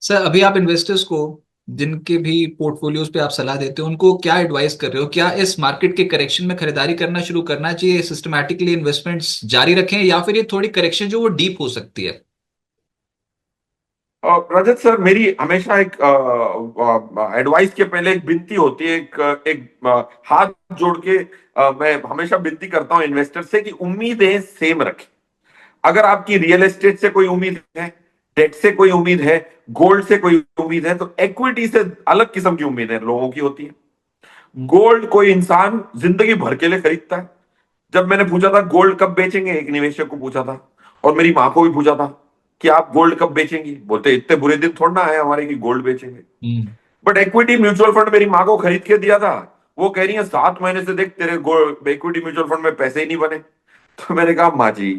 Sir अभी आप investors को, जिनके भी पोर्टफोलियोज पे आप सलाह देते हो, उनको क्या एडवाइस कर रहे हो? क्या इस मार्केट के करेक्शन में खरीदारी करना शुरू करना चाहिए, सिस्टमैटिकली इन्वेस्टमेंट्स जारी रखें, या फिर ये थोड़ी करेक्शन जो वो डीप हो सकती है? रजत सर, मेरी हमेशा एक एडवाइस के पहले एक विनती होती है, हाथ जोड़ के मैं हमेशा विनती करता हूं इन्वेस्टर से कि उम्मीदें सेम रखें। अगर आपकी रियल एस्टेट से कोई उम्मीद है, डेट से कोई उम्मीद है, गोल्ड से कोई उम्मीद है, तो इक्विटी से अलग किस्म की उम्मीदें लोगों की होती है। गोल्ड कोई इंसान जिंदगी भर के लिए खरीदता है। जब मैंने पूछा था गोल्ड कब बेचेंगे, एक निवेशक को पूछा था, और मेरी माँ को भी पूछा था कि आप गोल्ड कब बेचेंगी, बोलते इतने बुरे दिन थोड़ा ना आए हमारे कि गोल्ड बेचेंगे। हम्म। बट इक्विटी म्यूचुअल फंड मेरी माँ को खरीद के दिया था। वो कह रही है 7 महीने से देख तेरे इक्विटी म्यूचुअल फंड में पैसे ही नहीं बने। तो मैंने कहा माँ जी,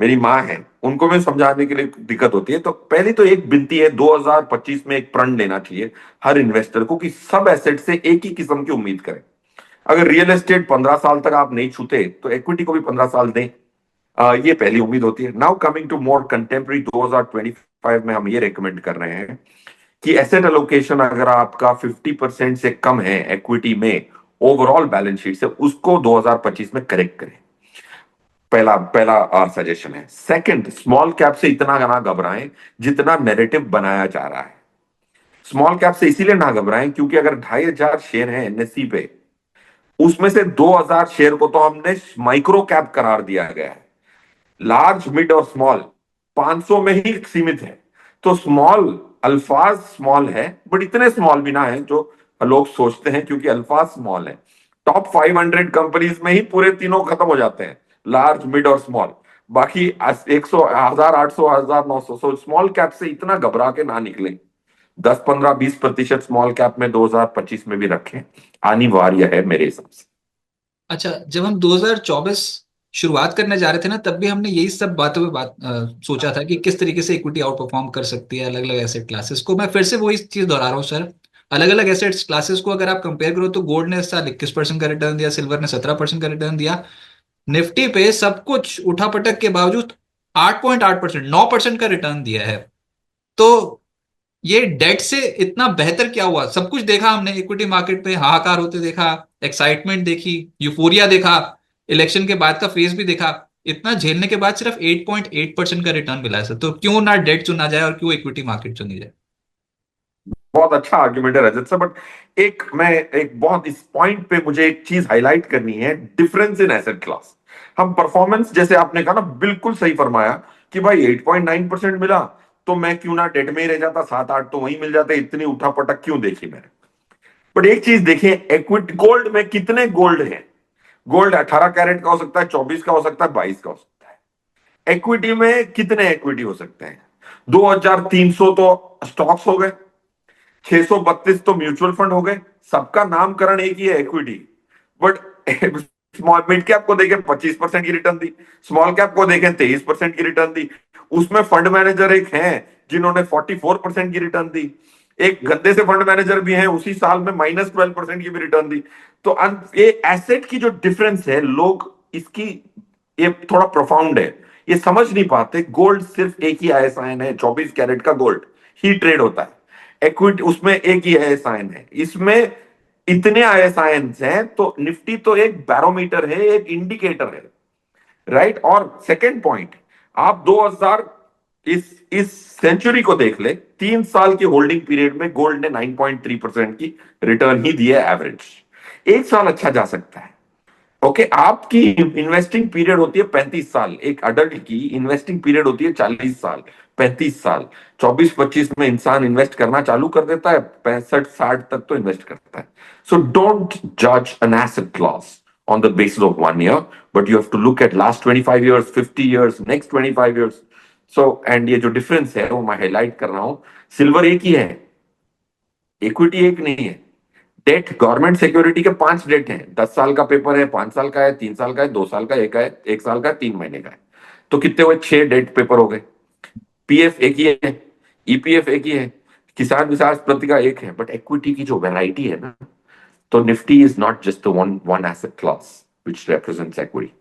मेरी माँ है, उनको मैं समझाने के लिए दिक्कत होती है। तो पहली तो एक विनती है, 2025 में एक प्रण लेना चाहिए हर इन्वेस्टर को कि सब एसेट से एक ही किस्म की उम्मीद करें। अगर रियल एस्टेट 15 साल तक आप नहीं छूते तो इक्विटी को भी 15 साल दें। ये पहली उम्मीद होती है। Now coming to more contemporary 2025 में हम ये रेकमेंड कर रहे हैं कि एसेट एलोकेशन अगर आपका 50% से कम है इक्विटी में, ओवरऑल बैलेंस शीट से, उसको 2025 में करेक्ट करें। पहला पहला सजेशन है। सेकंड, स्मॉल कैप से इतना ना घबराएं जितना नैरेटिव बनाया जा रहा है। स्मॉल कैप से इसीलिए ना घबराएं क्योंकि अगर 2,500 शेयर हैं एनएससी पे, उसमें से 2,000 शेयर को तो हमने माइक्रो कैप करार दिया गया है। लार्ज, मिड और स्मॉल 500 में ही सीमित है। तो स्मॉल, अल्फाज स्मॉल है, बट इतने स्मॉल भी ना है जो लोग सोचते हैं, क्योंकि अल्फाज स्मॉल है। टॉप 500 कंपनीज में ही पूरे तीनों खत्म हो जाते हैं, लार्ज, मिड और स्मॉल। बाकी 100, 1,800, 1,900। सो स्मॉल कैप से इतना घबरा के ना निकले। 10, 15, 20% स्मॉल कैप में 2025 में भी रखें, अनिवार्य है मेरे हिसाब से। अच्छा, जब हम 2024 शुरुआत करने जा रहे थे ना, तब भी हमने यही सब बातों पे सोचा था कि किस तरीके से इक्विटी आउट परफॉर्म कर सकती है अलग अलग एसेट क्लासेस को। मैं फिर से वही चीज दोहरा रहा हूँ सर। अलग अलग एसेट क्लासेस को अगर आप कंपेयर करो, तो गोल्ड ने इस साल 21% का रिटर्न दिया, सिल्वर ने 17% का रिटर्न दिया। निफ्टी पे सब कुछ उठापटक के बावजूद 8.8%, 9% का रिटर्न दिया है। तो ये डेट से इतना बेहतर क्या हुआ? सब कुछ देखा हमने, इक्विटी मार्केट पे हाहाकार होते देखा, एक्साइटमेंट देखी, यूफोरिया देखा, इलेक्शन के बाद का फेज भी देखा। इतना झेलने के बाद सिर्फ 8.8% का रिटर्न मिला है सर। तो क्यों ना डेट चुना जाए और क्यों इक्विटी मार्केट चुनी जाए? बहुत अच्छा आर्ग्यूमेंट है रजत सर, बट एक बहुत इस पॉइंट पे मुझे एक चीज हाईलाइट करनी है, डिफरेंस इन एसेट क्लास। हम परफॉर्मेंस, जैसे आपने कहा ना, बिल्कुल सही फरमाया कि भाई 8.9% मिला तो मैं क्यों ना डेट में ही रह जाता, 7, 8 तो वहीं मिल जाते, इतनी उठापटक क्यों देखी मैंने। बट एक चीज देखिए, इक्विटी गोल्ड में कितने गोल्ड हैं। गोल्ड 18 कैरेट का हो सकता है, 24 का हो सकता है, 22 का हो सकता है। इक्विटी में कितने इक्विटी हो सकते हैं? 2,300 तो स्टॉक्स हो गए, 632 तो म्यूचुअल फंड हो गए। सबका नामकरण एक ही है, equity. But small mid cap को देखें 25% की रिटर्न दी, स्मॉल कैप को देखें 23% की रिटर्न दी। उसमें फंड मैनेजर एक हैं जिन्होंने 44% की रिटर्न दी। एक गंदे से फंड मैनेजर भी हैं, उसी साल में -12% की भी रिटर्न दी। तो ये एसेट की जो डिफरेंस है, लोग इसकी, ये थोड़ा प्रोफाउंड है, ये समझ नहीं पाते। गोल्ड सिर्फ एक ही आईएसआईएन है, 24 कैरेट का गोल्ड ही ट्रेड होता है। इक्विटी उसमें एक ही आईएसआईएन है, इसमें इतने आईएसआईएन हैं। तो निफ्टी तो एक बैरोमीटर है, एक इंडिकेटर है, राइट। और सेकंड पॉइंट, आप 2000 इस सेंचुरी को देख ले, 3 साल की होल्डिंग पीरियड में गोल्ड ने 9.3% की रिटर्न ही दी है एवरेज। एक साल अच्छा जा सकता है। ओके, आपकी इन्वेस्टिंग पीरियड होती है 35 साल, एक अडल्ट की इन्वेस्टिंग पीरियड होती है 40 साल, 35 साल। 24-25 में इंसान इन्वेस्ट करना चालू कर देता है, 65-60 तक तो इन्वेस्ट करता है। सो डोंट जज an asset class on the basis of 1 year, but you have to look at last 25 years, 50 years, next 25 years. So, and ये जो डिफरेंस है वो मैं हाईलाइट कर रहा हूं। सिल्वर एक ही है, इक्विटी एक नहीं है। डेट, गवर्नमेंट सिक्योरिटी के 5 डेट हैं, 10 साल का पेपर है, 5 साल का है, 3 साल का है, 2 साल का एक है, 1 साल का है, 3 महीने का है। तो कितने हुए? 6 डेट पेपर हो गए। पीएफ एक ही है, ईपीएफ एक ही है, किसान विकास प्रति का एक है। बट इक्विटी की जो वैरायटी है ना, तो Nifty is not just one one asset class which represents equity.